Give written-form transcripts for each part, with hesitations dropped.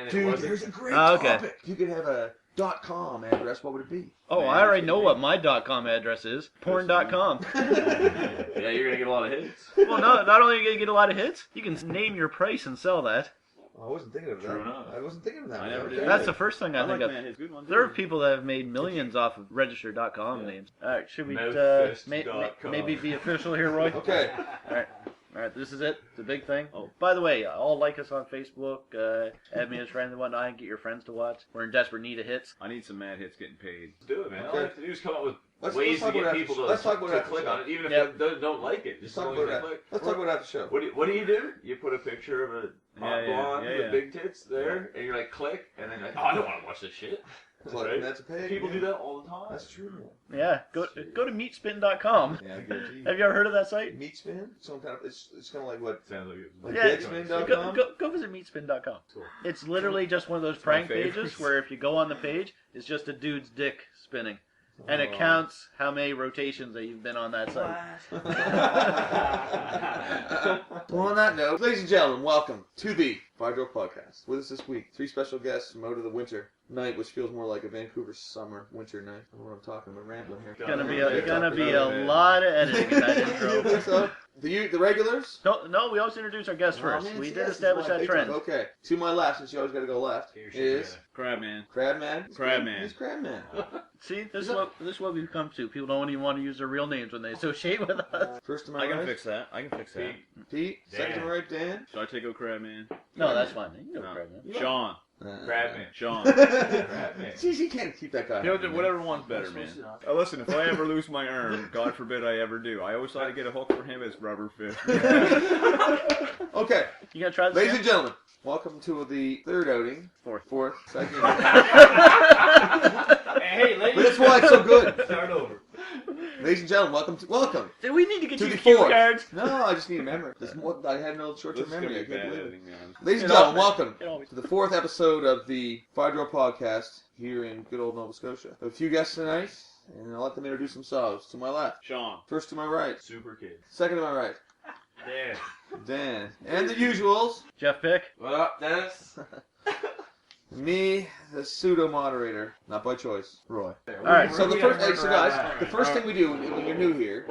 and Dude, it wasn't. there's a great topic. If you could have a .com address, what would it be? Oh, I already know what my .com address is. Porn.com. Yeah, you're gonna get a lot of hits. Well, no, not only are you going to get a lot of hits, you can name your price and sell that. I wasn't thinking of that. True enough. I wasn't thinking of that. I never Okay. did. That's the first thing I think like of. man, his good one, There are too. people that have made millions off of register.com names. All right, should we Mouthfist.com. maybe be official here, Roy? Okay. All right, this is it, the big thing. Oh, by the way, all like us on Facebook, add me as friends and whatnot, and get your friends to watch. We're in desperate need of hits. I need some mad hits getting paid. Let's do it, man. All Okay. you have to do is come up with Let's ways to talk get about people let's talk to about click that. on it, even if Yep. they don't like it. Let's Just talk as long about as they that. click. Let's talk about that show. What do you do? You put a picture of a hot blonde with big tits there, and you're like, click, and then you're like, oh, I don't want to watch this shit. Click, and that's a pay. People do that all the time. That's true. Yeah, go to meatspin.com. Yeah, I guarantee. Have you ever heard of that site? Meat spin? Some kind of. It's kind of like what? Sounds like it. Like Yeah, dickspin.com? Go visit meatspin.com. Cool. It's literally just one of those my prank favorites. pages where if you go on the page, it's just a dude's dick spinning. And it counts how many rotations that you've been on that site. Well, on that note, ladies and gentlemen, welcome to the Five Door Podcast. With us this week, 3 special guests from out of the winter night, which feels more like a Vancouver summer winter night. I don't know what I'm talking about, rambling here. Gonna be a lot of editing in that You intro. think so? The regulars? No, we always introduce our guests first. Oh, man, We see, did this is establish my that big trend. time. Okay, to my left, since you always got to go left, is Crabman. Crabman. Crabman. He's Crabman. See, this is what we've come to. People don't even want to use their real names when they associate with us. First to my I can right, fix that. Pete. Second to my right, Dan. Should I take out Crabman? No, that's fine. You know No. Crabman. Sean. Crabman. Sean. Jeez, you can't keep that guy. You know, whatever one's better, man. Listen, if I ever lose my arm, God forbid I ever do, I always thought I'd get a hook for him as rubber fish. Okay, You gonna try this? ladies again? and gentlemen, welcome to the third outing. Fourth. Second. Hey, ladies. But that's why it's so good. Start over. Ladies and gentlemen, welcome. Did we need to get To you the cue fourth. cards? No, I just need a memory. I had no short-term This is gonna memory. I be can't bad believe it. editing, man. Ladies and It gentlemen, always- welcome it always- to the 4th episode of the Five Door Podcast here in good old Nova Scotia. A few guests tonight, and I'll let them introduce themselves. To my left, Sean. first to my right, Super kid. second to my right, Dan. Dan, and the usuals, Jeff Pick. What up, Dennis? me, the pseudo moderator, not by choice, Roy. All right. So guys, the first thing we do when you're new here,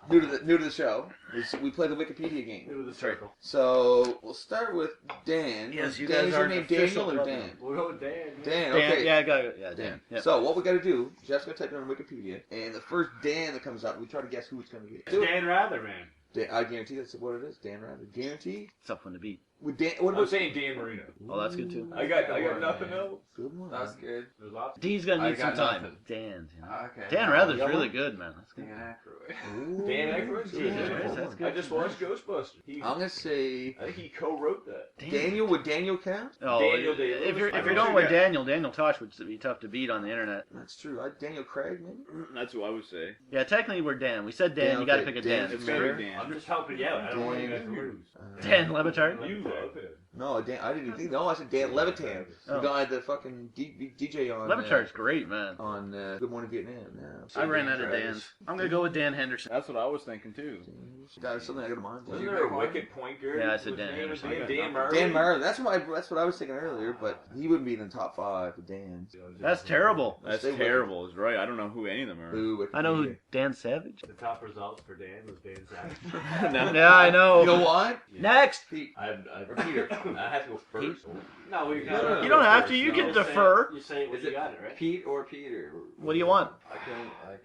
new to the show, is we play the Wikipedia game. Do the circle. So we'll start with Dan. Yes, you Dan, guys is are your an name official Daniel or club. Dan? We'll go with Dan. Dan, Dan, okay. yeah, I got it. Yeah, Dan. Yep. So what we got to do, Jeff's gonna type it on Wikipedia, and the first Dan that comes up, we try to guess who it's gonna be. It's Dan Rather, man. Dan, I guarantee that's what it is. Dan Rather, guarantee. Something to beat. With Dan, what I'm about saying Dan Marino. Oh, that's good too. I got nothing else. good one? That's good. There's lots. Dean's gonna I need some got time. nothing. Dan. Okay. Dan Rather's really good, man. That's good. Dan Aykroyd. Ooh, Dan Aykroyd's good. good. Yeah, that's good. I just watched Ghostbusters. I'm gonna say I think he co-wrote that. Daniel. Would Daniel count? Oh, Daniel if Day-Lewis. you're I'm going sure with you Daniel Tosh would be tough to beat on the internet. That's true. Daniel Craig, maybe. That's what I would say. Yeah, technically we're Dan. We said Dan. Dan, You got to okay, pick a Dan. Dan. It's gotta be I'm Dan. just helping you out. I don't want you guys to lose. Dan Levitard. You love him. No, Dan. I didn't even think. No, I said Dan Levitan, the Oh. guy that fucking DJ on. Levitard's great, man. On Good Morning Vietnam. Now. I ran out of Dan's. I'm gonna go with Dan Henderson. That's what I was thinking too. That's something I got in mind. Wasn't there a wicked point guard? Yeah, I said with Dan the name of Anderson. Dan Marley? Dan Marley. That's what I was thinking earlier, but he wouldn't be in the top 5 with Dan. That's terrible. That's Stay with terrible. Is right. I don't know who any of them are. Boo, I know who Dan Savage. The top results for Dan was Dan Savage. No. Yeah, I know. You know why? Next. Pete. Or Peter. I have to go first. No, we No, no, no. You don't have to. You can defer. You say it when Is you it got it, right? Pete or Peter? What do you want? I can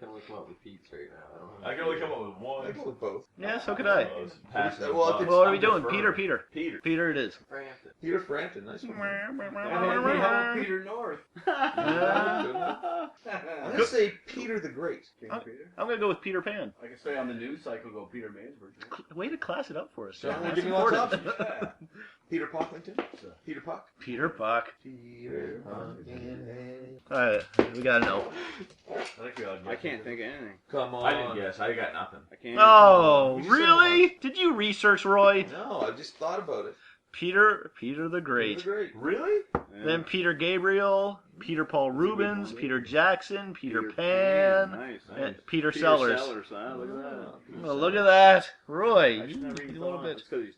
only come up with Pete's right now. I can only come up with one. I go with both. Yeah, so could I. Passionate Well, if about it's- Well, what are we I'm doing? deferring. Peter. Peter. Peter it is. Frampton. Peter Frampton. Nice one. Peter North. I'm gonna say Peter the Great. I'm gonna go with Peter Pan. I can say on the news cycle, go Peter Mansbridge. Way to class it up for us. So John. we're That's giving you lots of important. options. Peter Pocklington. Peter Puck. Peter Buck. Peter Pocklington. Alright, we gotta know. I can't think of anything. Come on. I didn't guess. I got nothing. I can't. Oh, You just said really? Did you research, Roy? No, I just thought about it. Peter the Peter Great. the Great. Really? Yeah. Then Peter Gabriel, Peter Paul Rubens, Peter Jackson, Peter Pan, Nice. and Peter Sellers. Huh? Look at that. Well, look at that, Roy. I just never even a little thought. bit. It's 'cause he's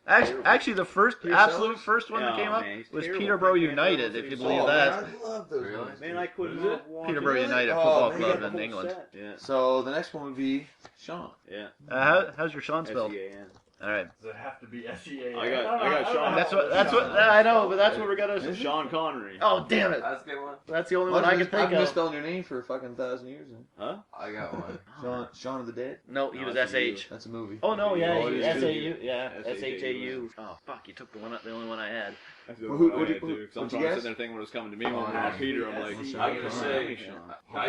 Actually, the first, Peter absolute Sellers? first one that Oh, came up man, he's was terrible. Peterborough Can't United, handle if you it. believe Oh, that. man, I love those Really? ones. Man, I couldn't What is it? watch Peterborough Really? United Oh, Football man, Club you got in the England. Set. Yeah. So the next one would be Sean. Yeah. How's your Sean spelled? S-E-A-N. All right. Does it have to be S-E-A? I got Sean. That's what I know, but that's what we're gonna. Sean Connery. Oh, damn it! That's a good one. That's the only Well, one I can I've think been of. misspelling your name for a fucking 1,000 years. Huh? I got one. Shaun of the Dead. No, he No, was that's a SH. That's a movie. Oh no, yeah, Oh, he it was is SAU. Yeah, S-H-A-U. SHAU. Oh fuck, you took the only one I had. That's the Well, one who- I who- had who- to, 'cause I'm what'd you trying to guess? sit there thinking what was coming to me when Oh, we were yeah. on Peter. I'm like, I'm gonna say.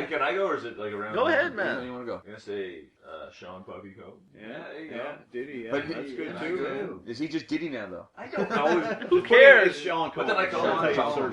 Can I go or is it like around? Go ahead, Which one man. you want to go? I'm gonna say Sean Puffy Coat. Yeah, there you yeah, go. Diddy, yeah, But that's good that's too, good. man. Is he just Diddy now, though? I don't know. Who cares? It's Sean But then I call Sean him. Combs. I call him the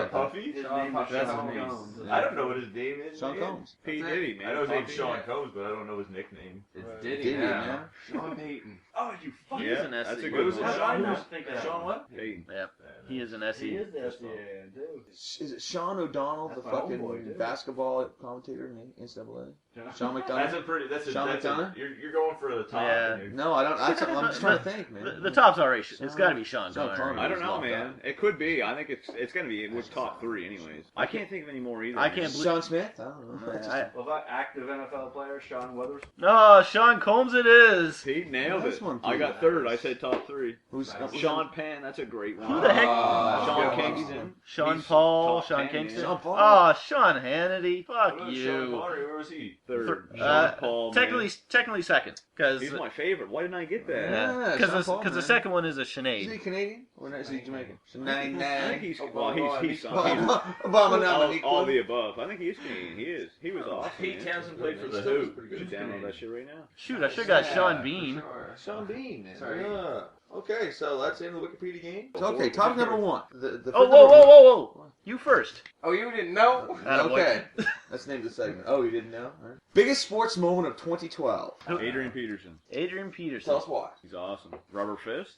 That's- Puffy. His Sean name Puffy. is That's Sean his name. Combs. I don't know what his name is. Sean man. Combs. P. That's Diddy, man. I know his name's Puffy. Sean Combs, but I don't know his nickname. It's Right. Diddy, Diddy now. now. Sean Payton. Oh, you fucking. He is Yeah, an that's a SE. good What was one. it? How did I Sean? not think of that Sean one? what? Peyton. Yeah, he is an He SE. is the S-E-A, too. Is it Sean O'Donnell, That's the my fucking homeboy, dude. basketball commentator in the NCAA? Sean That's McDonough? a pretty. That's a. Sean That's a McDonough? you're going for the top. Yeah. and you're- No, I don't. I'm just trying to think, man. The top's alright. It's got to be Sean Sean Connery. Connery. I don't know, Locked man. up. It could be. I think it's gonna be with top three, anyways. I can't think of any more either. I can't believe. Sean Smith? I don't know. I- Well, that active NFL player, Sean Weathers. No, Sean Combs it is. Pete nailed Nice it. one, I Pete. got third. I said top three. Who's Sean Penn. That's a great one. Who the heck? Sean good. Kingston. Sean He's Paul, top Sean 10, Kingston. Sean Paul. Oh, Sean Hannity. What Fuck about Sean you. Connery? Where was he? Third. Uh, Sean Paul. Technically second, because He's my favorite. Why didn't I get that? Yeah, Sean Paul, the man. second one is a Is he Sinead. Canadian? Or is he Jamaican? I think he's well. He's Obama, Obama nominee. all the above. I think he is Canadian. He is. He was awesome. Pete man. Townsend played for the Still Who. pretty You good. should download that shit right now. Shoot, I should have got Sean Bean. Sean Bean, man. Sorry. Yeah. Okay, so that's the end of the Wikipedia game. Okay, topic number one. The Oh, first whoa, number- whoa, whoa! You first. Oh, you didn't know? Okay, let's name the segment. Oh, you didn't know? All right. Biggest sports moment of 2012. Adrian Peterson. Adrian Peterson. Tell us why. He's awesome. Rubber fist.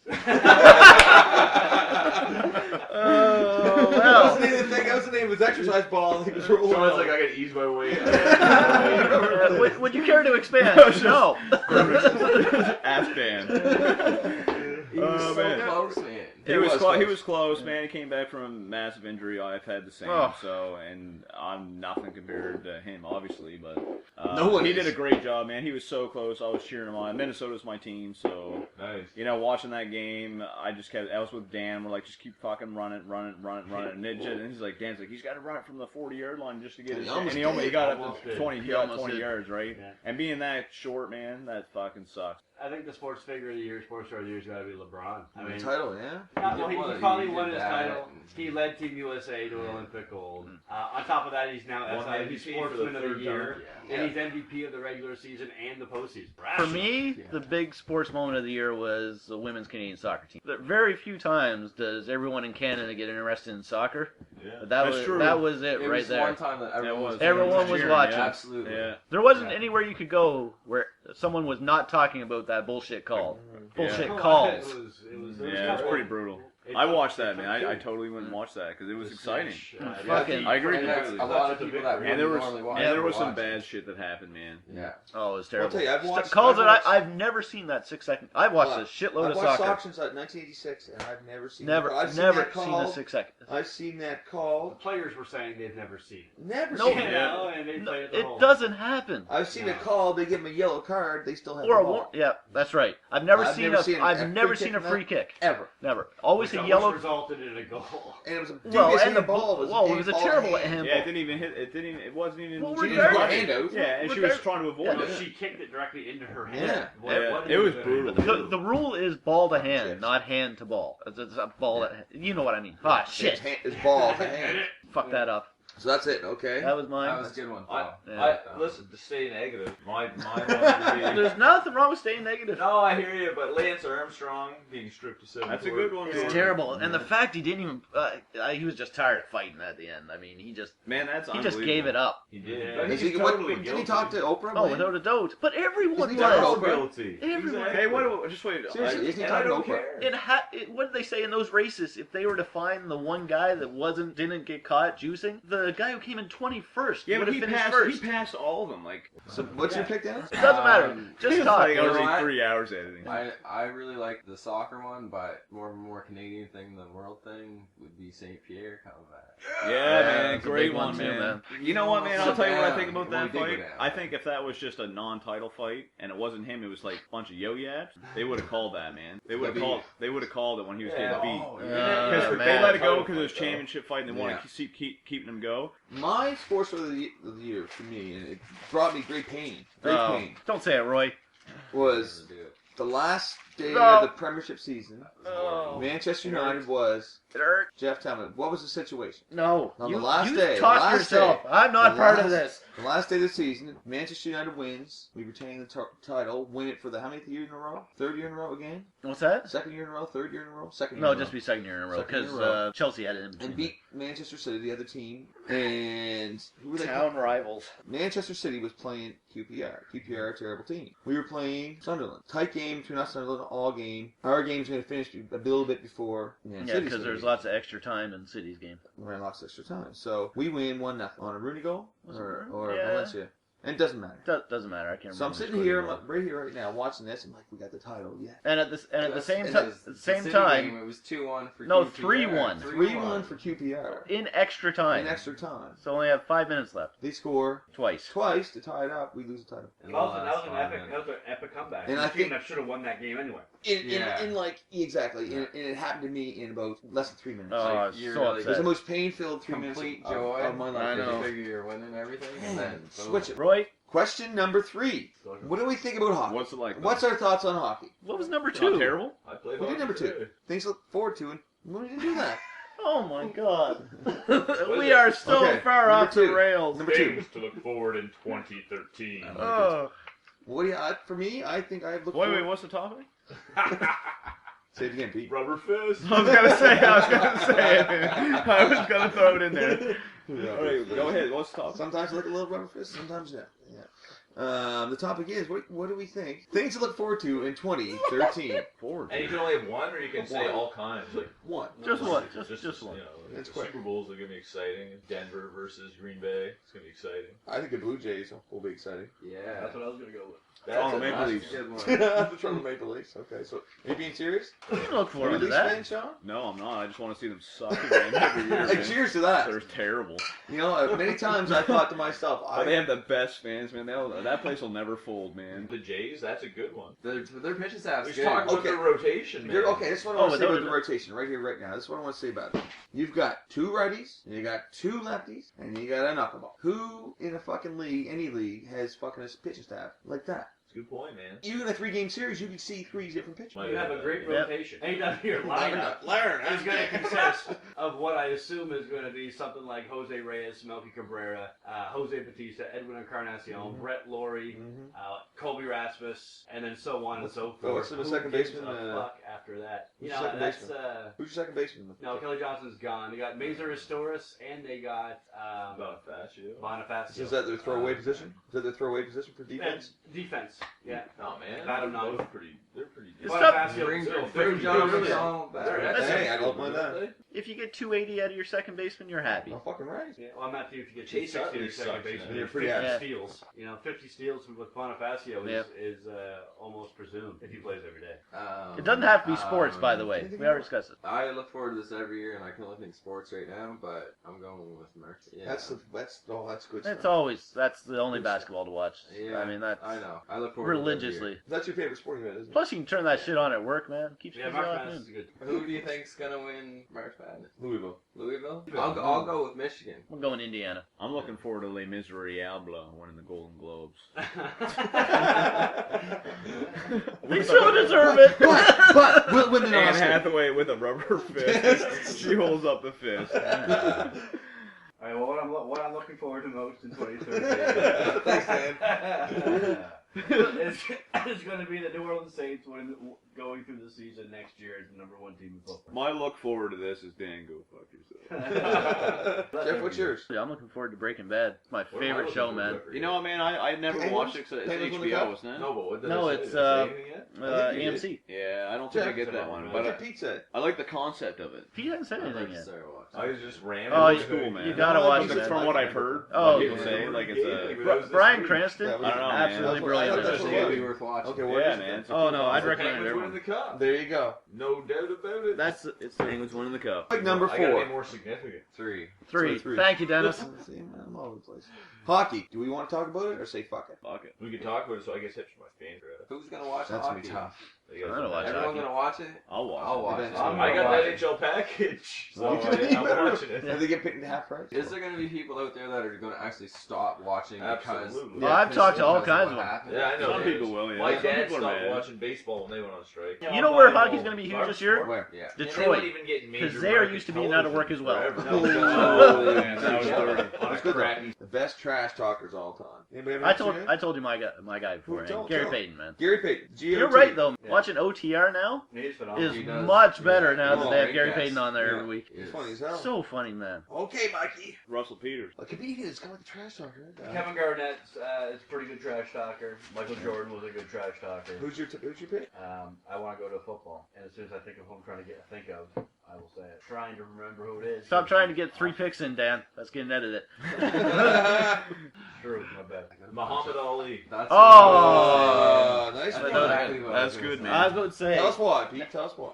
Oh, That well. was the name of the thing. That was the name of his exercise ball. He was rolling. Sean's like, I gotta ease my way. Would you care to expand? No. Afghan. He was Oh, so man. close, man. He was close, man. He came back from a massive injury. I've had the same, Oh. so and I'm nothing compared to him, obviously, but No one he is. did a great job, man. He was so close. I was cheering him on. Minnesota's my team, so Nice. you know, watching that game, I was with Dan. We're like, just keep fucking running, and and he's like, Dan's like, he's got to run it from the 40-yard line just to get And it. he almost And he got up Almost to did. 20. He He got almost 20 did. yards, right? Yeah. And being that short, man, that fucking sucks. I think the sports figure of the year, sports star of the year, has got to be LeBron. I mean, Title, yeah. he probably won did his that. title. He led Team USA to Olympic gold. On top of that, he's now Won SID MVP Sportsman for of the the third Year, time. and he's MVP of the regular season and the postseason. For me, the big sports moment of the year was the women's Canadian soccer team. Very few times does everyone in Canada get interested in soccer. Yeah. But That's true. that was it, It right was there. one time that Everyone was cheering, watching. yeah. Absolutely. Yeah. There wasn't Yeah. anywhere you could go where someone was not talking about that bullshit call. Bullshit It calls. was Yeah, it's pretty brutal. I watched that, man. I totally wouldn't watch that because it was exciting. Fucking- I agree And that's completely. a lot of people that And wouldn't there was normally watch. and there was some watch. bad shit that happened, man. Yeah. Oh, it was I'll terrible. tell you, I've watched calls I've that watched- I've never seen that 6 second. I've watched a shitload I've of watched soccer. since 1986, and I've never seen. Never, I've seen never that seen call. a 6 second. I've seen that The call. players were saying they've never seen it. Never No. seen it. And they No, play it the it whole doesn't happen. I've seen a call. They give them a yellow card. They still have Or the a ball. yeah, that's right. I've never I've seen never a seen I've a never free seen kick, a free kick. Ever. Never. Always which a yellow. resulted in a goal. And it was a Well, dubious and the handball. ball. Whoa, it was a terrible handball. Yeah, it didn't even hit. It didn't. It wasn't even. Well, she She didn't just regardless- got hand out. Yeah, and she was trying to avoid Yeah. No, it. she kicked it directly into her hand. Yeah. What It was even- brutal. The rule is ball to hand, Yes. not hand to ball. It's a ball that you know what I mean. Ah, shit. It's ball to hand. Fuck that up. So that's it. Okay. That was mine. That was a good one. Paul. Listen, to stay negative, my one would be. There's nothing wrong with staying negative. No, I hear you, but Lance Armstrong being stripped to 7. That's a good one, man. It's terrible, and the fact he didn't even. He was just tired of fighting at the end. I mean, he just gave it up. He did. Yeah. But Is he's he, totally didn't he guilty. talk to Oprah? Oh, man? without a doubt. But everyone Isn't he talking was. to Oprah? Guilty. Everyone. Okay, what? Just wait. Seriously, isn't he And I talking don't to Oprah? care. What did they say in those races? If they were to find the one guy that didn't get caught juicing, the the guy who came in 21st Yeah, would but have he finished passed. first. He passed all of them. Like So what's your pick, Dennis? It doesn't matter. Just talk. I was You know like what? 3 hours editing. I really like the soccer one, but more Canadian thing than world thing would be St. Pierre coming back. Yeah, man, it's a great big one, too, man. man. You know what, man? I'll tell you what I think about Well, that we did go fight. down. I think if that was just a non-title fight and it wasn't him, it was like a bunch of yo-yaps, they would have called that, man. They would have called. They would have called it when he was getting beat. Because they man. let it go because it was championship fight and they Yeah. want to keep keeping him go. My sports of the year for me, and it brought me great pain. Great pain. Don't say it, Roy. Was Do it. the last day No. of the Premiership season. Oh. Manchester United was It hurt. Jeff. Tell me, what was the situation? No. On you, the last you day, the talk last yourself. day, I'm not the part of last- this. The last day of the season, Manchester United wins. We retain the title. Win it for the how many year in a row? Third year in a row again? What's that? Second year in a row? Third year in a row? Second year No, in a just row. be second year in a row Second year in because a row. Chelsea had it in between. And beat Manchester City, the other team. And who were they? Town rivals. Manchester City was playing QPR. QPR, a terrible team. We were playing Sunderland. Tight game between us and Sunderland all game. Our game's going to finish a little bit before Man Yeah, City's because gonna there's be. lots of extra time in City's game. We ran lots of extra time. So we win 1-0 on a Rooney goal Was it or Rooney? Yeah. Valencia. And it doesn't matter. Doesn't matter. I can't remember. So I'm who sitting scored here, the goal. right here, right now, watching this. I'm like, we got the title, yeah. And at the same And time, the same City time, game, it was 2-1 for No, QPR. 3-1. 3-1 for QPR in extra time. in extra time. So only have 5 minutes left. They score Twice. twice to tie it up. We lose the title. That was an epic comeback. And the I team think- that should have won that game anyway. In like exactly, and it happened to me in about less than 3 minutes. Oh, I was you're so like- It was the upset. most pain-filled 3 minutes Complete of, joy. of my life. I know. You figure you're winning everything, and then boom. Switch it. Roy, Question number 3. What do we think about hockey? What's it like? What's our thoughts on hockey? what was number Not 2? terrible? I played We did hockey number 2. today. Things to look forward to, and we didn't do that. Oh my God. is We it? are so Okay, far number off the 2. rails. Number 2. Things to look forward in 2013. Oh. What do you? For me, I think I have looked. Wait, forward. what's the topic? Say it again, Pete. Rubber fist. I was gonna say it. I was gonna throw it in there. All right, go ahead. What's the topic? Sometimes I look a little rubber fist, sometimes no. Yeah. The topic is what do we think? Things to look forward to in 2013. Forward. And you can only have one, or you can say all kinds. Like One. Just one. Just one. You know, like That's the quick. Super Bowls are gonna be exciting. Denver versus Green Bay. It's gonna be exciting. I think the Blue Jays will be exciting. Yeah. That's what I was going to go with. Toronto it. Maple That's Leafs. a good one. The Toronto Maple Leafs. Okay, so are you being serious? You can look Are you forward a to Leafs that. fan, Sean? No, I'm not. I just want to see them suck again every year. Hey, Man. cheers to that. They're terrible. You know, many times I thought to myself, But they have the best fans, man. That place will never fold, man. The Jays. That's a good one. Their pitching staff's Let's good. talk about Okay. the rotation, man. okay, this is what I want to say about the rotation right here, right now. This is what I want to say about it. You've got 2 righties, and you got 2 lefties, and you got a knuckleball. Who in a fucking league, any league, has fucking a pitching staff like that? That's a good point, man. Even in a 3-game series, you can see 3 different pitchers. You have a great Yep. rotation. Anytime your lineup Learn. is going to consist of what I assume is going to be something like Jose Reyes, Melky Cabrera, Jose Batista, Edwin Encarnacion, Brett Laurie, Colby Rasmus, and then so on and so forth. Oh, what's the Who second gives baseman, a fuck after that? You who's know, second that's baseman? Who's your second baseman? no, Kelly Johnson's gone. They got Mazur Astoris, and they got Bonifacio. Bonifacio. Is that their throwaway position? Is that their throwaway position for defense? Defense, yeah. Oh man, Bottom nine. They're pretty It's good. tough. Bonifacio, Bring still Bring 50 Jonathan goals. Song back. Hey, I don't mind that. If you get 280 out of your second baseman, you're happy. Oh, fucking right. Yeah, well, I'm not if you get Chase 60 Utley or second sucks, baseman. man. You're 50 pretty happy. steals. You know, 50 steals with Bonifacio is almost presumed if he plays every day. It doesn't have to be sports, by the way. We already discussed it. I look forward to this every year, and I can only think sports right now, but I'm going with Murphy. Yeah. That's good It's stuff. always that's the only basketball to watch. Yeah, I mean that's I know. I look forward to it every religiously. That's your favorite sporting event, isn't it? Plus, you can turn that shit on at work, man. Keeps you Yeah, busy all Mark Madness afternoon. is good. year. Who do you think's gonna win March Madness? Louisville. Louisville? I'll go with Michigan. I'm going Indiana. I'm looking forward to Les Miserables winning the Golden Globes. They so deserve it. But we'll win an Anne Oscar. Hathaway with a rubber fist. She holds up the fist. All right, well, what I'm looking forward to most in 2013 Thanks, Dan. is going to be the New Orleans Saints going through the season next year as the #1 team in football. My look forward to this is Dan, go fuck yourself. Jeff, what's yours? Yeah, I'm looking forward to Breaking Bad. It's my favorite show, man. You know what, man? I never Penguins? watched it because it's Penguins on the HBO, cup? isn't it? No, but what did No, I say? it's, Did I say anything yet? AMC. Yeah, I don't think I Jeff, get that one. What But did Pete say? I like the concept of it. Pete hasn't said I'd like anything to yet. start watching. I was just rambling. Oh, It's cool, man. You gotta watch From- it. From what I've heard, Oh, people say, like it's a. Brian Cranston, That was- I don't know, man. absolutely brilliant. That's It's what gonna it be was. worth watching. Okay, what Yeah, is it man. then? It's a Oh, cool no, film. I'd The recommend Penguins everyone. winning the cup. There you go. No doubt about it. It's the Penguins winning the cup. Like number I gotta 4. be more significant. 3. Three. Three. Thank you, Dennis. See, man, I'm all over the place. Hockey. Do we want to talk about it or say fuck it? Fuck it. We could talk about it, so I guess it's my favorite. Who's gonna watch That's gonna be hockey? tough. You guys I don't watch know. Everyone hockey. gonna watch it? I'll watch. I'll it. watch it. Eventually. I got watch that it. NHL package, so You can I'm either. watching it. If they get picked in half price. Is there gonna be people out there that are gonna actually stop watching because? Absolutely. Well, I've talked to all because kinds what of them. happened? Yeah, I know. Some there people is. will, yeah. My Some dad people are stopped mad. watching baseball when they went on strike. You know where hockey's going to be huge this year? Where? Yeah. They Detroit. weren't even getting major Because they are market used to being out of work as well. television Oh, forever. oh, man, that was yeah. dirty. On a That's good though. crappy. The best trash talkers all time. Anybody ever I watch told it? I told you my guy before. Who told- Gary tell? Payton, man. Gary Payton. GOT. You're right though. Yeah. Watching OTR now He's phenomenal. is He does. much better now Oh, that they have great Gary guest. Payton on there Yeah. every week. It's funny as hell. So funny, man. Okay, Mikey. Russell Peters. A comedian is kind of like a trash talker. Right? Kevin Garnett is a pretty good trash talker. Michael Jordan was a good trash talker. Who's your pick? I want to go to football, and as soon as I think of who I'm trying to think of, I will say it. Trying to remember who it is. Stop trying to get 3 picks in, Dan. That's getting edited. True, my bad. Muhammad Ali. That's Oh, nice I one. know exactly what I was That's gonna good, say. man. I was going to say. Tell us why, Pete. Tell us why.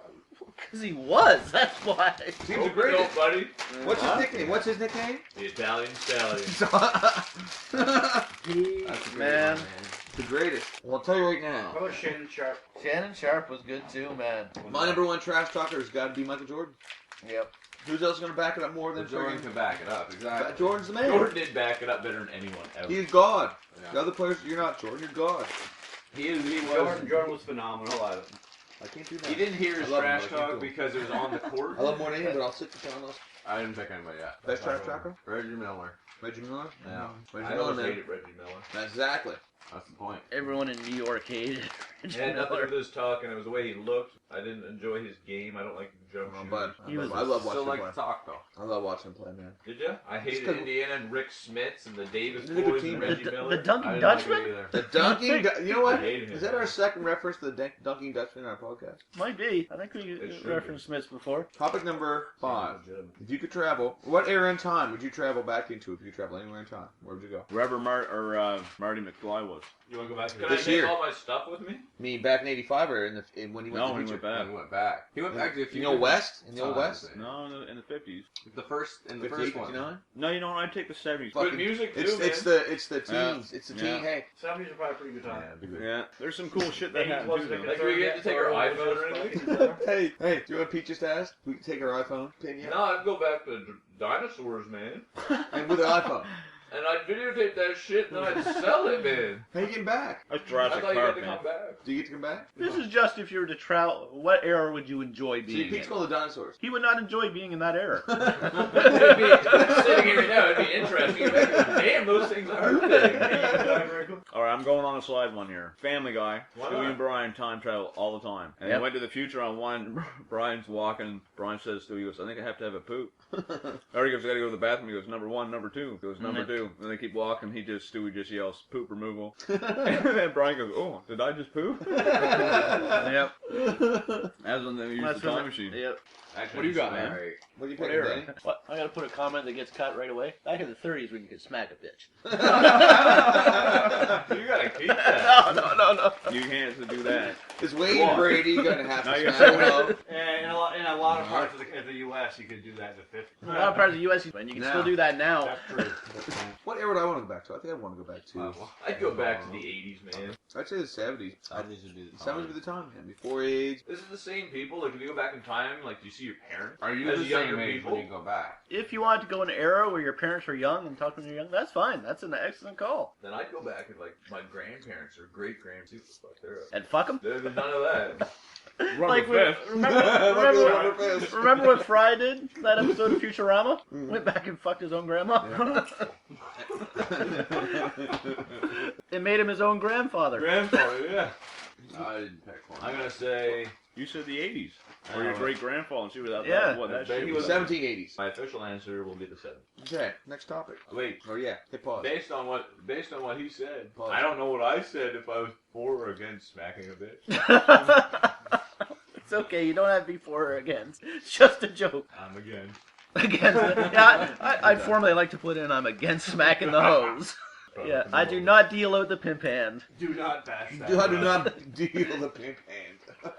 Because he was. That's why. He's the Open greatest. up, buddy. What's his nickname? What's his nickname? The Italian Stallion. He, That's a great man. one, The greatest. Well, I'll tell you right now. How about Shannon Sharp? Shannon Sharp was good too, man. My number one trash talker has got to be Michael Jordan. Yep. Who's else going to back it up more than But Jordan friggin- can back it up, exactly. Jordan's the man. Jordan did back it up better than anyone ever. He's God. Yeah. The other players, you're not Jordan. You're God. He was. Jordan was phenomenal. I can't do that. He didn't hear his I love him, trash but I can't talk do it. because it was on the court. I love more than anything, but I'll sit down on those. I didn't pick anybody yet. Best trash talker? Reggie Miller. Reggie Miller? Yeah. Reggie I Miller, always man. hated Reggie Miller. Exactly. That's the point. Everyone in New York hated It had nothing to do with his talk, and it was the way he looked. I didn't enjoy his game. I don't like the jump Oh, shooters. but He was- I love watching Still him like play. to talk though. I love watching him play, man. Did you? I hated 'cause- Indiana and Rick Smits and the Davis They're a good boys team. and The, Reggie the Miller. Dunkin' I didn't like it Dutchman? either. The Dunking, you know I what? hated him. Is that our second reference to the Dunking Dutchman in our podcast? Might be. I think we It should referenced Smiths before. Topic number 5. If you could travel, what era in time would you travel back into if you could travel anywhere in time? Where would you go? Wherever Marty McFly was. You want to go back to Can I This take year. all my stuff with me? Me back in '85 or when he went No, to he the went future? back. And he went back. He went back to a few In the old different West? In the old times, West? I think. No, in the 50s. The first 58, one. 59? No, you know what? I'd take the 70s. Fucking- Good music too, It's man. the teens. It's the teen. Yeah. Hey, 70s are probably a pretty good time. Yeah, it'd be good. Yeah, there's some cool shit that 80s happened wasn't too, a though. Like, we get to take our iPhone or anything? hey, do you want Pete just asked? We can take our iPhone, pin you, No, I'd go back to dinosaurs, man. and with an iPhone. And I'd videotape that shit and then I'd sell it, man. How you getting back? That's I Jurassic thought you had Park, to man. come back. Do you get to come back? This is just if you were to travel. What era would you enjoy See, being Pete's in? called the dinosaurs. He would not enjoy being in that era. It'd be, sitting here now, it'd be interesting. Damn, those things are big. Alright, I'm going on a slide one here. Family Guy. Why Stewie not? and Brian time travel all the time. And Yep. they went to the future on one. Brian's walking. Brian says to Stewie, he goes, I think I have to have a poop. Or he goes, I gotta go to the bathroom. He goes, number 1, number 2. He goes, number 2. And they keep walking. Stewie just yells, poop removal. And then Brian goes, oh, did I just poop? Yep. As when they used That's the time when- machine. Yep. What do you got, man? Alright. What do you What pick, era? Danny? What? I gotta put a comment that gets cut right away. Back in the 30s when you could smack a bitch. You gotta keep that. No. You can't do that. Is Wade Come on. Brady gonna have Now to you're smack saying- him up? And in a lot of parts of the U.S., you could do that in the 50s. A lot of parts of the U.S. and you can Now. still do that now. That's true. What era would I want to go back to? I think I want to go back to. I'd go back to the 80s, man. I'd say the 70s. I think you should do the 70s would be the time, man. Before AIDS. This is the same people. Like, if you go back in time, like, do you see your parents? Are you As the younger same age people? when you go back? If you want to go in an era where your parents were young and talk when you're young, that's fine. That's an excellent call. Then I'd go back and, like, my grandparents or great-grandparents. Fuck, they're up. And fuck them. There's none of that. Like, fist. remember what Fry did? That episode of Futurama? Went back and fucked his own grandma. It made him his own grandfather. Grandfather, yeah. I didn't pick one. I'm gonna say You said the 80s. Or your great grandfather and see without Yeah. that. What that I bet shit he was. was- 1780s. my official answer will be the 7th. Okay, next topic. Wait, Oh yeah, hit pause. based on what he said, Pause. I don't know what I said if I was for or against smacking a bitch. It's okay. You don't have to be for or against. It's just a joke. I'm against. Against, yeah, I'd formally like to put in I'm against smacking the hose. Yeah, I do not deal out the pimp hand. Do not bash that. I do not deal the pimp hand.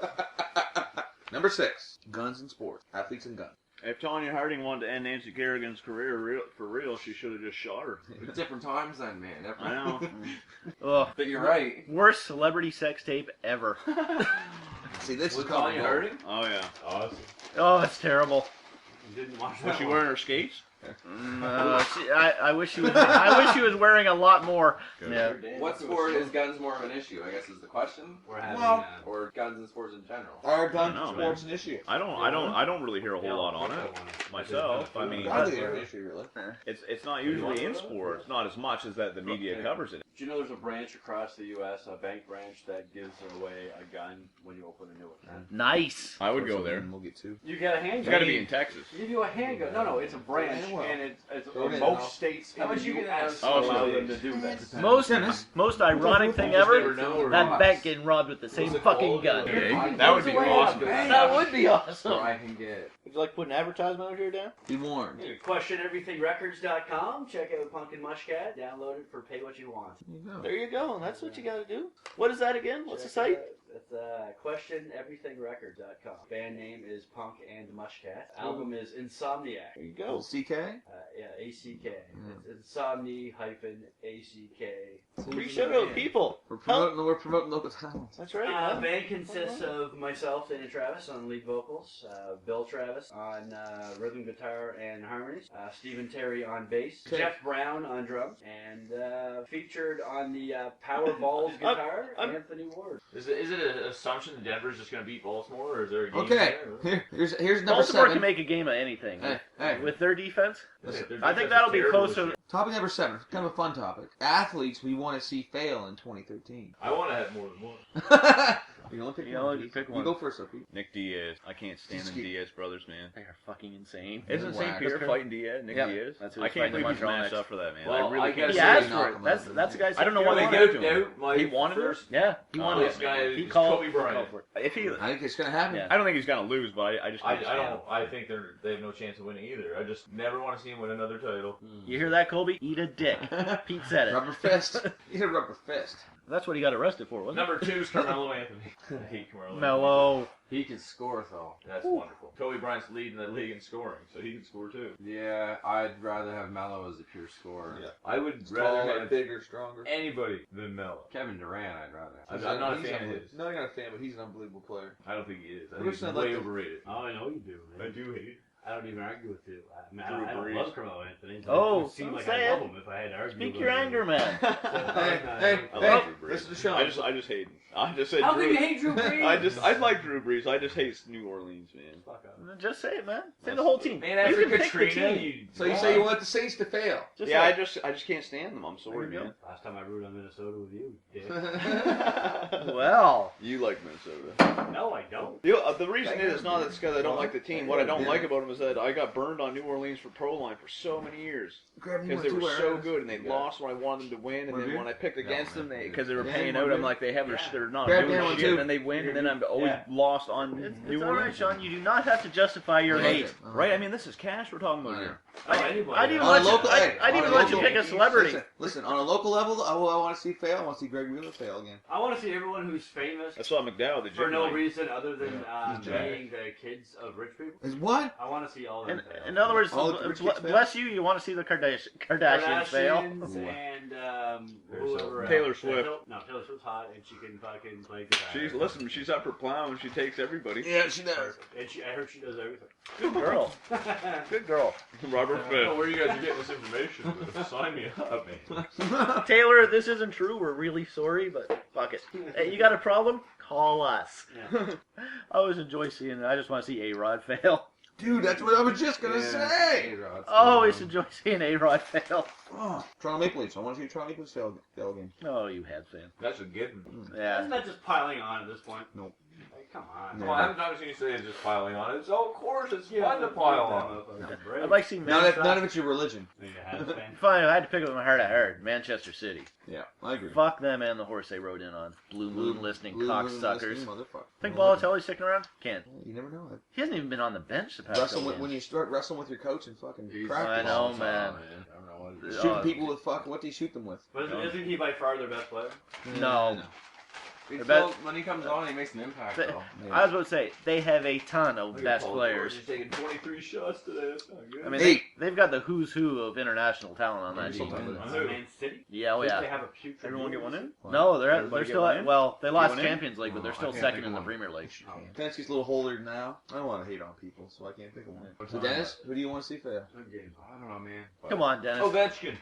Number 6, guns and sports. Athletes and guns. If Tanya Harding wanted to end Nancy Kerrigan's career for real, she should have just shot her. Different times then, man. I know. Ugh. But you're right. Worst celebrity sex tape ever. See, this is Was coming. Tanya Harding? Oh yeah. Awesome. Oh, it's terrible. You didn't watch that Was she one. wearing her skates? I wish she was. I wish she was wearing a lot more. Good. Yeah. What sport is guns more of an issue, I guess is the question. We're having, Well, Or guns and sports in general. Are guns I and don't know, sports an issue? I don't really hear a whole lot on it myself. I mean, I don't think they're an issue, really. it's not usually in sports, not as much as that the media covers it. Do you know there's a branch across the U.S., a bank branch that gives away a gun when you open a new account? Nice. I would go there. We'll get 2. You get a handgun. It's got to be in Texas. They give you a handgun. No, it's a branch, Yeah, well. and it's Throw it in, most I'll- states in How much the you get U.S. out? allow Oh, them to do that. Most ironic thing Just ever. never know. That bank getting robbed with the same Was it fucking cold? gun. Okay. That would be awesome. That would be awesome. Or I can get. Would you like to put an advertisement over here, Dan? Be warned. QuestionEverythingRecords.com. Check out Pumpkin Mushcat. Download it for pay what you want. There you go. There you go. That's what you got to do. What is that again? What's the site? It's QuestionEverythingRecords.com. Band name is Punk and Mushcat. Album is Insomniac. There you go. CK? Yeah, ACK. It's Insomni-ACK. Free shout out, people. We're promoting local talent. That's right. man. Band consists of myself, Dana Travis, on lead vocals, Bill Travis on rhythm guitar and harmonies, Stephen Terry on bass, Okay. Jeff Brown on drums, and featured on the Power Balls guitar, Anthony Ward. Is it an assumption that Denver's just going to beat Baltimore, or is there a game Okay, there? here's number Baltimore 7. can make a game of anything. Hey. With their defense, Their I think defense that'll is be terrible close this to. year. Topic number 7. Kind of a fun topic. Athletes we want to see fail in 2013. I want to have more than one. You only pick You one. only Pete. pick You one. go first, though, Pete. Nick Diaz. I can't stand them Diaz brothers, man. They are fucking insane. Isn't St. Whack. Peter fighting Diaz? Nick Yeah. Diaz? That's who I he's can't fighting believe he's Montreal matched next. up for that, man. Well, I really I can't. guess He Yeah, asked knock for him it. That's the guy's. I don't know You why know, they they gave it gouged to him. out my He wanted it? first. Yeah, he Oh, wanted this it. guy He is called. Kobe he called Bryant. for it. If he, I think it's going to happen. Yeah. I don't think he's gonna lose, but I just I can't stand him. don't. I think they have no chance of winning either. I just never want to see him win another title. You hear that, Colby? Eat a dick. Pete said it. Rubber fist. You hit a rubber fist. That's what he got arrested for, wasn't Number 2 is Carmelo Anthony. I hate Carmelo it? Anthony. Mellow. He can score though. That's wonderful. Kobe Bryant's leading the league in scoring, so he can score too. Yeah, I'd rather have Melo as a pure scorer. Yeah. I would rather Taller, have bigger, stronger. anybody than Melo. Kevin Durant, I'd rather have. I'm not a He's fan of unbelievable. his. No, you're not a fan, but he's an unbelievable player. I don't think he is. I Who think he's said way like the- overrated. Oh, I know you do, man. I do hate it. I don't even argue with you. I mean, Drew I don't Brees. love Carmelo Anthony. But Oh, it would seem don't like say I love it. him if I had to argue. Speak with your him. anger, man. Hey, I love hey, Drew Brees. listen to Sean. I just hate him. I just said How Drew. can you hate Drew Brees? I like Drew Brees. I just hate New Orleans, man. Fuck up. Just say it, man. Say the whole team. Man, You after can pick the Katrina, team. you. So you say you want the Saints to fail? Just Yeah, say I just can't stand them. I'm sorry, There you man. Last time I rooted on Minnesota with you, dick. it. Well, You like Minnesota. No, I don't. The reason is not that it's because I don't like the team. What I don't like about them is that I got burned on New Orleans for Pro Line for so many years because they were so good and they lost when I wanted them to win, and Want a then beer? when I picked against them, because they were Yeah, paying want a out, I'm beer? like they're not Grab doing that one shit, too. and then they win, and then I'm always lost on it's New all right, Orleans. Sean. You do not have to justify your hate. Right? I mean, this is cash we're talking about Yeah. here. I'd even On a let you. local, hey, I'd on even a let you local- pick a celebrity. Listen, on a local level, I want to see fail. I want to see Greg Wheeler fail again. I want to see everyone who's famous I saw McDowell, the for gym no guy. reason other than He's jacked. being the kids of rich people. Is what? I want to see all of them fail. In other words, All the rich kids fail? bless you. You want to see the Kardashians fail. Kardashians and whoever Taylor else. Swift. No, Taylor Swift's hot and she can fucking play guitar. She's up for plowing. She takes everybody. Yeah, she does. And I heard she does everything. Good girl. Good girl. Robert I don't Fett. know where you guys are getting this information. But sign me up, man. Taylor, this isn't true. We're really sorry, but fuck it. Hey, you got a problem? Call us. Yeah. I always enjoy seeing it. I just want to see A-Rod fail. Dude, that's what I was just gonna say. A-Rod's I always enjoy seeing A-Rod fail. Oh, Toronto Maple Leafs. I want to see Toronto Maple Leafs fail again. Oh, you had fan. That's a given. Yeah. Isn't that just piling on at this point? Nope. Like, come on. Well, I haven't seen you say it's just piling on. It's, of course, it's fun to pile on. I'd like to see None Manchester. of it's your religion. Fine, I had to pick up my heart at heart. Manchester City. Yeah, I agree. Fuck them and the horse they rode in on. Blue Moon listening Blue Moon cocksuckers. listening motherfucker. Think Balotelli's sticking around? Can't. You never know. He hasn't even been on the bench the past couple When games. you start wrestling with your coach and fucking He's- practice. I know, man. I don't know what it is. Shooting people with fucking, what do you shoot them with? But isn't he by far their best player? No. He's I bet- still- when he comes on, he makes an impact, They- though. I was about to say, they have a ton of Look at best Paul players. George, he's taking 23 shots today. That's not good. I mean, Hey. they've got the who's who of international talent on that team. Man City? Yeah, oh Did yeah. they have a putrid Everyone get one in? No, they're Everybody still get one in? well. They lost one in? Champions League, but they're Oh, still I can't second think in the of one. Premier League. Penske a little holder now. I don't want to hate on people, so I can't pick one. So Dennis, who do you want to see fail? Good game. I don't know, man. Come on, Dennis. Ovechkin.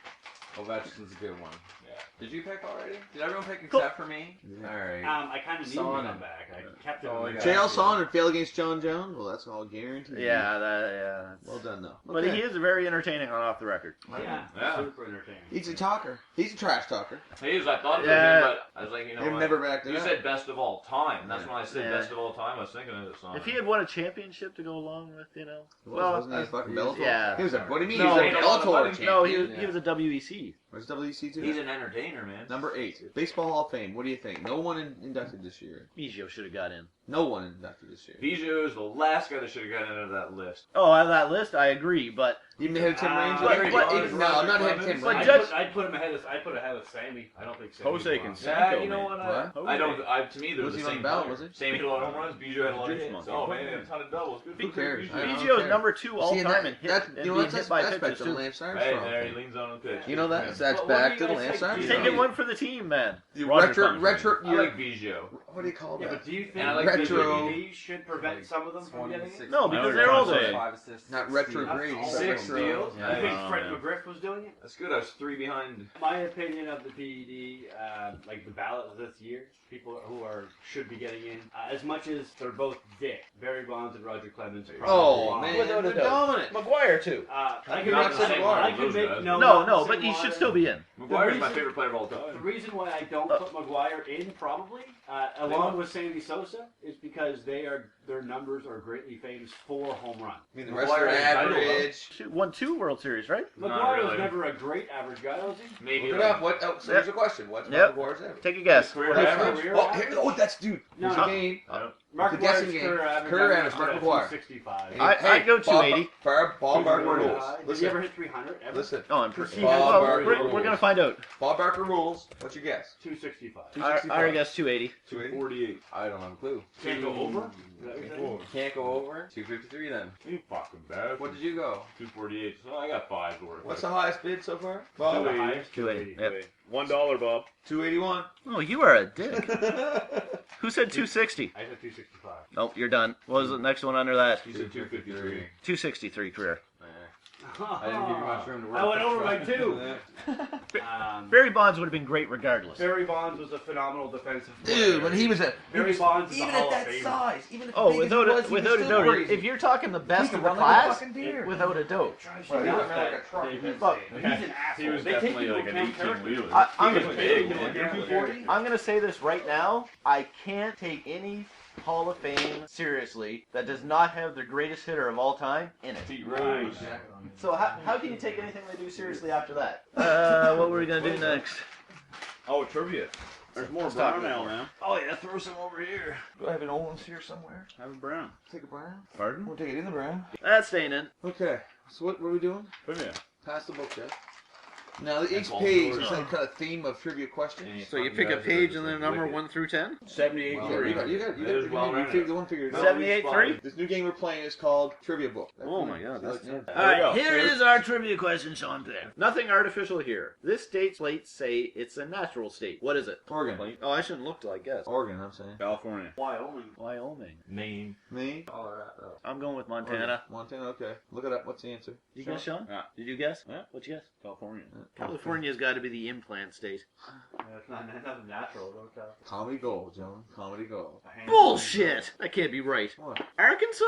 Ovechkin's a good one. Yeah. Did you pick already? Did everyone pick Cool. except for me? Yeah. Alright. I kind of need him to Son. come back. I kept him. Oh, in yeah. my JL back. Saunders fail against John Jones? Well, that's all guaranteed. Yeah, yeah. Well done, though. But he is very entertaining on off the record. Yeah, Yeah. super entertaining. He's a talker. He's a trash talker. He is, I thought Yeah. of him, but I was like, you know They've what? never backed it You up. said best of all time. That's when I said Yeah. best of all time. I was thinking of this song. If he had won a championship to go along with, you know. Wasn't he a fucking Bellator? yeah. He was a, what do you mean? No, he was a he was a Bellator money champion. No, champion, he was a WEC. Was WC too? He's an entertainer, man. Number 8. Baseball Hall of Fame. What do you think? No one inducted this year. Biggio should have got in. No one inducted this year. Bijou is the last guy that should have gotten into that list. Oh, on that list, I agree, but Even ahead of Tim Raines? but- No, I'm not ahead of Tim But Raines. Judge- I'd put him ahead of. I'd put ahead of Sammy. I don't think Sammy. Jose can was. sing. Yeah, Cinco, you know man. what? What? I don't. To me, they're Was the he on same the ballot, player. was he? Sammy hit a lot of home runs. Bijou had a lot of Juice hits. monkey. Oh man, he had a ton of doubles. Good Who for cares? Bijou. I don't Biggio is care. number 2 all See, and time in hit that's, and you know being what? hit by That's back pitches to the too. Lance Hey, Armstrong there he thing. leans on the pitch. You know that? But That's what back do to you the guys Lance think? He's Armstrong. taking one for the team, man. The Roger retro, Clemens. retro, I like Bijou. what do you call Yeah, that? but do you think And I like retro- he should prevent some of them from getting it? No, I know because what they're you're all trying to good. say. 5 assists. Not 16. retrograde. That's Six all. steals. I think Oh, Fred man. McGriff was doing it. That's good. I was 3 behind. My opinion of the PED, like the ballots this year, people who should be getting in, as much as they're both dick, Barry Bonds and Roger Clemens. are probably Oh, wrong. man. Without a They're doubt. dominant. McGuire too. I You're can not make, the same one. I can Those make guys. no, No, not no, the but same he should water. still be in. McGuire's my reason- favorite player of all The time. reason why I don't put McGuire in, probably, along with Sammy Sosa, is because their numbers are greatly famous for home runs. I mean, the rest are McGuire had a title, average. Won 2 World Series, right? Not McGuire was really. never a great average guy, was he? Maybe Look it like up. What? Oh, so here's a question. What's Yep. Mark McGuire's average? Take a guess. career His average. career Oh, average? here, oh, that's dude. Here's No. a game. Mark The guessing McGuire's game. career average. Career I'm average, gonna Mark put at McGuire. 265. I'd go 280. Bob Barker Did rules. he ever Listen, hit 300 ever? listen. Oh, I'm Bob well, Barker we're rules. gonna find out. Bob Barker rules. What's your guess? 265. I already guess 280. 248. I don't have a clue. Can't go over? Is that what you're saying? Can't go over. 253 then. You fucking bad. What did you go? 248. So I got 5 worth. What's the highest bid so far? The Bob. highest? 280. Yep. $1, Bob. 281. Oh, you are a dick. Who said 260? I said 265. Nope, you're done. What was the next one under that? You said 253. 263 career. I didn't give you much room to work. I went over by 2. Barry Bonds would have been great regardless. Barry Bonds was a phenomenal defensive player. Dude, when he was a Barry Bonds is a even Hall at of that Famer. size, even at Oh, big as without he a was, he was without a still doubt. crazy. If you're talking the He best could of the run like a class, fucking deer. without a doubt. Well, he Not ran like that a truck. David Fuck. He's an asshole. He was They take definitely people like an from 18 character. wheeler. I'm He gonna was big, man. Yeah. 240? I'm gonna say this right now. I can't take any Hall of Fame seriously that does not have the greatest hitter of all time in it. Pete Rose. So how can you take anything they do seriously after that? What were we gonna do next? Oh, trivia. There's more Let's talk brown about ale now. Oh yeah, throw some over here. Do I have an Owens here somewhere? Have a brown. Take a brown? Pardon? We'll take it in the brown. That's staying in. Okay. So what are we doing? Trivia. Pass the book, Jeff. Now, each That's all page yours. is like kind of theme of trivia questions. So you pick a page and then a number 1 through 10. 78 Yeah, you got It is well you rounded. figured the one figured it out. 78-3? This new game we're playing is called Trivia Book. Oh my God, that's Yeah. There we go. Here is our trivia question, Sean. Nothing artificial here. This state's plates say it's a natural state. What is it? Oregon. Oh, I shouldn't look till I guess. Oregon, I'm saying. California. Wyoming. Wyoming. Maine. Maine. Colorado. I'm going with Montana. Montana, okay. Look it up. What's the answer? Did you guess, Sean? Yeah. Did you guess? Yeah. What'd you guess? California. California's got to be the implant state. That's not nothing natural. Don't tell. Comedy gold, Joan. Comedy gold. Bullshit! That can't be right. What? Arkansas?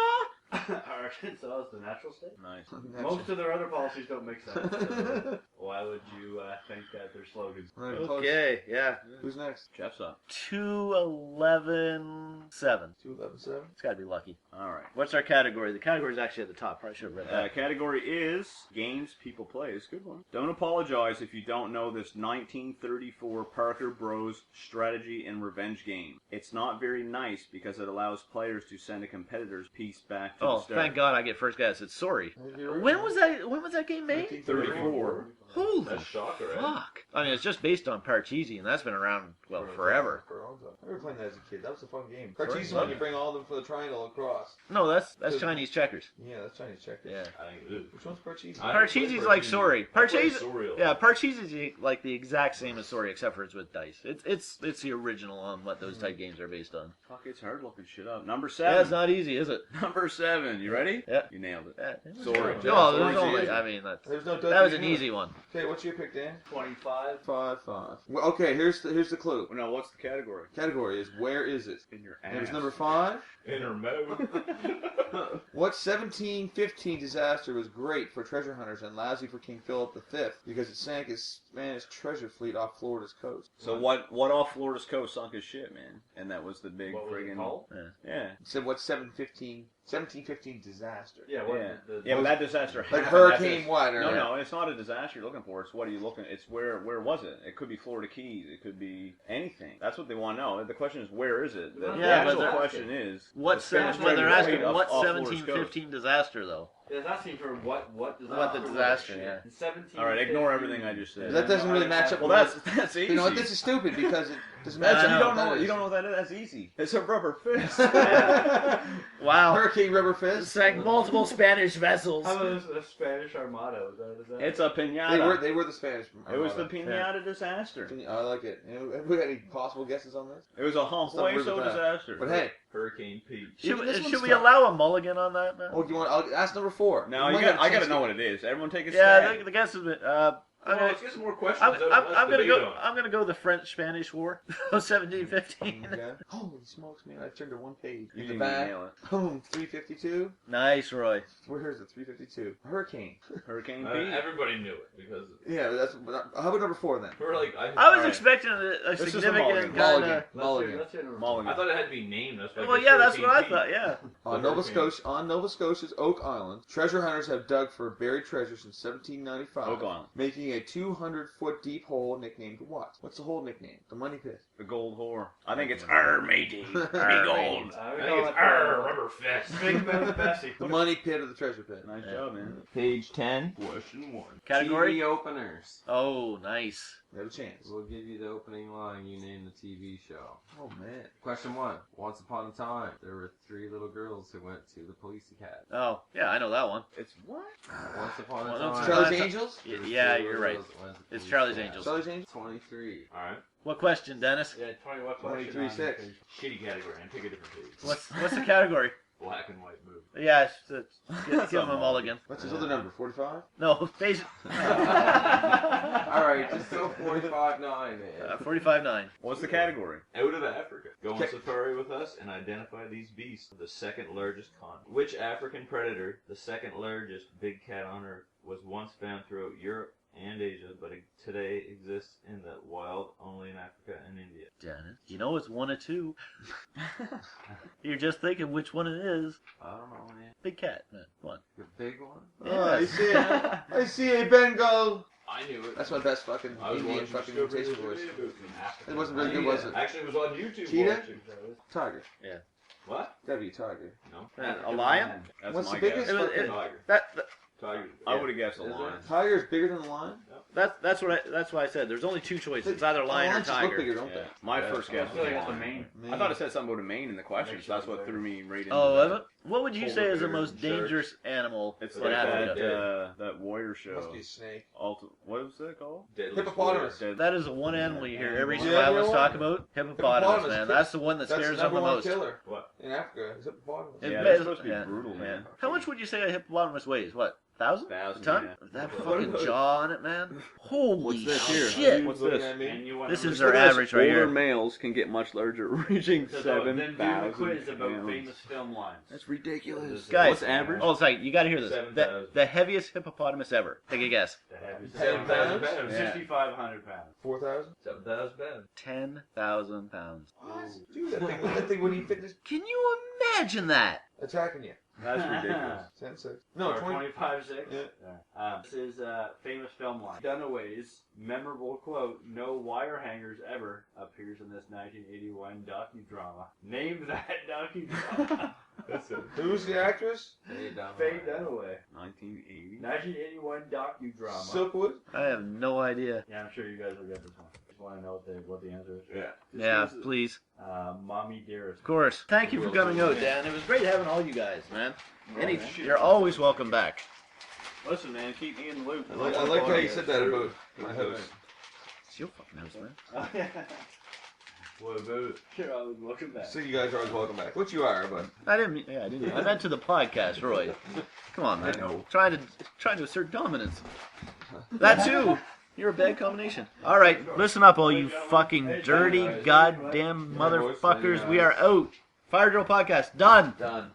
Arkansas is the natural state. Nice. Most of their other policies don't make sense. So why would you think that their slogans? Right, Okay, yeah. Who's next? Jeff's up. 2-11-7. 2-11-7. It's got to be lucky. All right. What's our category? The category is actually at the top. Probably should have read that. Category is games people play. It's a good one. Don't apologize if you don't know this 1934 Parker Bros strategy and revenge game. It's not very nice because it allows players to send a competitor's piece back to the Oh, start. thank God I get first guess. It's sorry. When was that game made? 1934. Holy That's shocker, right? fuck. I mean, it's just based on Parcheesi, and that's been around, well, forever. For a long time. I remember playing that as a kid. That was a fun game. Parcheesi one, you bring all of them for the triangle across. No, that's Chinese checkers. Yeah, that's Chinese checkers. Yeah. I think it is. Which one's Parcheesi? Parcheesi's like sorry. Parcheesi. Parcheesi's like the exact same as sorry, except for it's with dice. It's the original on what those type games are based on. Fuck, it's hard looking shit up. Number Yeah, 7. it's not easy, is it? Number 7. You ready? Yeah. You nailed it. Yeah. Sorry. No, there's Sorry's only. easy. I mean, There's no that was an easy one. Okay, what's your pick, Dan? 25. 5-5. Well, okay, here's the clue. No, what's the category? Category is where is it? In your ass. There's number 5. Inner mode. What 1715 disaster was great for treasure hunters and lousy for King Philip V because it sank his Spanish treasure fleet off Florida's coast? So what off Florida's coast sunk his shit, man? And that was the big What was it friggin' called? Yeah. It said what 1715 disaster. Yeah, Yeah, but that disaster Like happened. Hurricane That's what? Or No, it's not a disaster you're looking for. It's what are you looking? It's where was it? It could be Florida Keys. It could be anything. That's what they want to know. The question is where is it? The Yeah, actual but question is What the Spanish when they're treasure asking fleet what off Florida's coast. 1715 disaster though? Yeah, it's asking for what disaster. What the disaster, yeah. In 17. All right, ignore everything I just said. That doesn't really match up. Well, with that's easy. You know what? This is stupid because it doesn't That's, match up. you don't with know. what that You don't is. know what that is. That's easy. It's a rubber fist. Wow. Hurricane Rubber Fist. Sank multiple Spanish vessels. How about the Spanish Armada? Is that It's a pinata. They were the Spanish. It was the Armada. pinata disaster. I like it. Have we got any possible guesses on this? It was a not halfway worth so that. disaster. But hey, Hurricane Pete. This Should one's we tough. allow a mulligan on that, man? Oh, do you want? I'll ask number 4. No, You I might have a got to chance know what it is. Everyone take a Yeah, stab. the guess is Well, let's get some more questions. I'm Let's gonna debate go. on it. I'm gonna go the French-Spanish War of 1715. Okay. Holy smokes, man! I turned to one page. You In the didn't back, nail it. boom, 352. Nice, Roy. Where's the 352? Hurricane. Hurricane Uh, Pete. everybody knew it because Yeah, how about number 4 then? we were like, I was Alright. expecting a This is a significant mulligan. kind of. Mulligan. Let's hear number Mulligan. I thought it had to be named. That's why Well, it's yeah, that's what I Hurricane thought. Pete. Yeah. On Nova Scotia's Oak Island, treasure hunters have dug for buried treasure since 1795, Oak Island. making a 200-foot deep hole nicknamed what? What's the hole nickname? The money pit. The gold whore. I think it's matey. Big gold. I think it's rubber fist. Big Mouth Bessie. The money pit or the treasure pit? Nice job, man. Page 10. Question 1. Category. TV openers. Oh, nice. We have a chance. We'll give you the opening line. You name the TV show. Oh man. Question 1. Once upon a time, there were 3 little girls who went to the police academy. Oh, yeah, I know that one. It's what? Once upon a Well, time. that's Charlie's Charlie- Angels? there were Yeah, 3 you're little right. girls that went to the It's police Charlie's academy. Angels. Charlie's Angels? 23. Alright. What question, Dennis? Yeah, 20 what question? 23-6. Shitty category. And pick a different page. What's the category? Black and white movie. Yeah, give him a mulligan. What's his other number? 45? No, base. Alright, just go 45-9, man. 45-9. What's the category? Out of Africa. Go on Okay. safari with us and identify these beasts. The second largest continent. Which African predator, the second largest big cat on Earth, was once found throughout Europe and Asia, but today exists in the wild only in Africa and India? Dennis, you know it's one of two. You're just thinking which one it is. I don't know, man. Big cat, man. Come on. The big one? Oh, I see it. I see a Bengal. I knew it. That's my best fucking I was Indian watching fucking Discovery imitation voice. Video Booth. It wasn't very good, was it? Actually, it was on YouTube. Cheetah? watching. Tiger. What? Gotta be a tiger. No. A lion? That's What's my the biggest? guess. It was- fucking- Tiger. That Tiger. I would have guessed a Is lion. Tiger is bigger than a lion? that's why I said there's only two choices. It's either lion or Lions just look tiger. bigger, don't Yeah. My first guess I was feel like that's the lion. main. they? I thought it said something about a mane in the question, so that's what threw me right into Oh, that. was it? What would you say is the most dangerous animal It's in like Africa? that warrior show. Must be a snake. What was that called? Deadliest Hippopotamus. warrior. That is the one animal you hear every Yeah, survivalist yeah, talk about. Hippopotamus, man. That's the one that That's scares the them number the one most. killer What? in Africa. Is hippopotamus. It Yeah, may- they're supposed to be yeah, brutal, yeah. man. How much would you say a hippopotamus weighs? What? 1,000? Thousand, A ton? yeah. That What fucking about- jaw on it, man. Holy What's this here? shit. What's Looking this? at me? And you want This to is Look their at this. average right Older here. males can get much larger, reaching So then 7,000 do the quiz about pounds. famous film lines. That's ridiculous. Guys, What's average? Oh, sorry, you gotta hear this. 7,000. The heaviest hippopotamus ever. Take a guess. The heaviest 7,000 pounds? Yeah. 6,500 pounds. 4,000? 7,000 pounds. 10,000 pounds. What? Dude, that thing wouldn't even fit Can you imagine that? attacking you. That's ridiculous. 10-6. No, Or 20. 25-6. Yeah. This is a famous film line. Dunaway's memorable quote, "No wire hangers ever," appears in this 1981 docudrama. Name that docudrama. Who's the actress? Faye Dunaway. 1980. 1981 docudrama. Silkwood? I have no idea. Yeah, I'm sure you guys will get this one. Just want to know what the answer is. Yeah. Yeah, please. Mommy Dearest. Of course. Thank you for coming out, Dan. It was great having all you guys, man. You're always welcome back. Listen, man, keep me in the loop. I like how you said that about my house. It's your fucking house, man. What about it? You're always welcome back. So you guys are always welcome back. Which you are, but I didn't. Yeah, I didn't. I meant to the podcast, Roy. Come on, man. I know. Trying to assert dominance. That too. You're a bad combination. All right, listen up, all you fucking dirty goddamn motherfuckers. We are out. Fire Drill Podcast done. done.